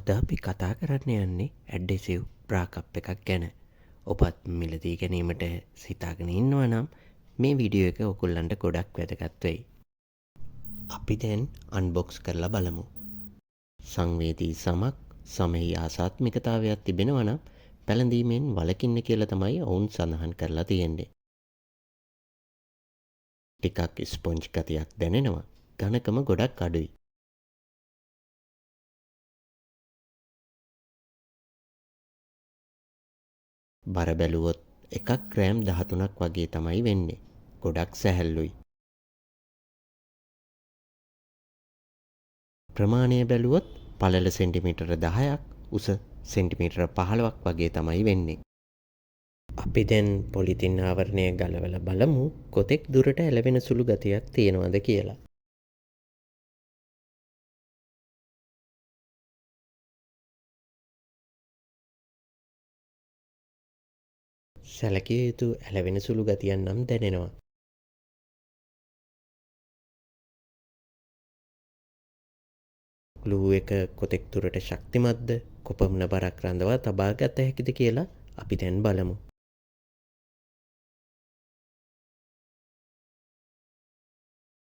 අද අපි කතා කරන්න යන්නේ ඇඩ්හෙසිව් බ්‍රා කප් එකක් ගැන. ඔබත් මිලදී ගැනීමට සිතාගෙන ඉන්නවා නම් මේ වීඩියෝ එක ඔයගොල්ලන්ට ගොඩක් වැදගත් වෙයි. අපි දැන් අන්බොක්ස් කරලා බලමු. සංවේදී සමක් සමෙහි ආසාත්මිකතාවයක් තිබෙනවා නම් පැළඳීමෙන් වළකින්න කියලා තමයි ඔවුන් සඳහන් කරලා තියෙන්නේ. ටිකක් ස්පොන්ජ් ගතියක් දැනෙනවා. ඝනකම ගොඩක් අඩුයි. බර බැලුවොත් එකක් ග්‍රෑම් 13ක් වගේ තමයි වෙන්නේ. ගොඩක් සැහැල්ලුයි. ප්‍රමාණය බැලුවොත් පළල සෙන්ටිමීටර 10ක් උස සෙන්ටිමීටර 15ක් වගේ තමයි වෙන්නේ. අපි දැන් පොලිතින් ආවරණය ගලවලා බලමු කොතෙක් දුරට ඇලවෙන සුළු ගතියක් තියෙනවද කියලා. සැලකිය යුතු ඇලවෙන සුළු ගතියක් නම් දැනෙනවා. ග්ලූ එක කොතෙක් දුරට ශක්තිමත්ද, කොපමණ බරක් රඳවා තබා ගත හැකිද කියලා අපි දැන් බලමු.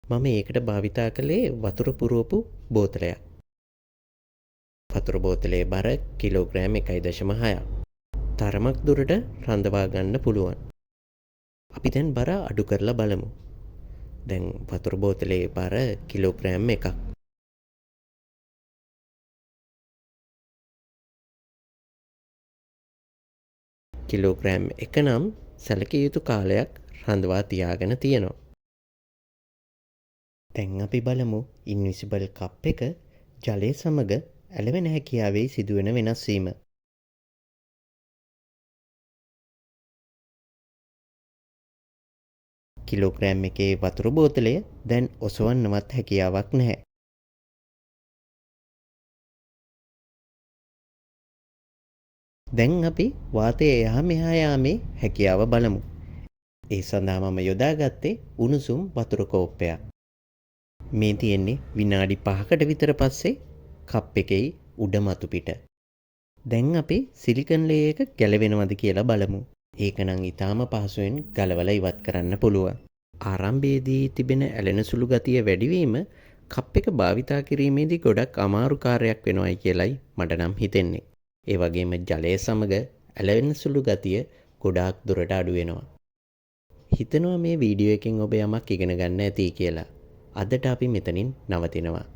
මම ඒකට භාවිතා කළේ වතුර පුරවපු බෝතලයක්. වතුර බෝතලේ බර කිලෝග්‍රෑම් 1.6ක්. තරමක් දුරට රඳවා ගන්න පුළුවන්. අපි දැන් බර අඩු කරලා බලමු. දැන් වතුර බෝතලේ බර කිලෝග්‍රෑම් 1ක්. කිලෝග්‍රෑම් 1 නම් සැලකිය යුතු කාලයක් රඳවා තියාගෙන තියෙනවා. දැන් අපි බලමු ඉන්විසිබල් කප් එක ජලය සමග ඇලවෙන හැකියාවේ සිදුවෙන වෙනස් වීම. කිලෝග්‍රෑම් එකේ වතුර බෝතලය දැන් ඔසවන්නවත් හැකියාවක් නැහැ. දැන් අපි වාතය එහා මෙහා යාමේ හැකියාව බලමු. ඒ සඳහා මම යොදාගත්තේ උණුසුම් වතුර කෝප්පයක්. මේ තියෙන්නේ විනාඩි 5කට විතර පස්සේ කප් එකේ උඩ මතු පිට. දැන් අපි සිලිකන් ලේ එක ගැලවෙනවද කියලා බලමු. ඒක නම් ඊටාම පහසුවෙන් ගලවලා ඉවත් කරන්න පුළුවන්. ආරම්භයේදී තිබෙන ඇලෙන සුළු ගතිය වැඩිවීම කප් එක භාවිතා කිරීමේදී ගොඩක් අමාරු කාර්යයක් වෙනවයි කියලයි මට නම් හිතෙන්නේ. ඒ වගේම ජලය සමග ඇලෙන සුළු ගතිය ගොඩාක් දුරට අඩු වෙනවා. හිතනවා මේ වීඩියෝ එකෙන් ඔබ යමක් ඉගෙන ගන්න ඇති කියලා. අදට අපි මෙතනින් නවතිනවා.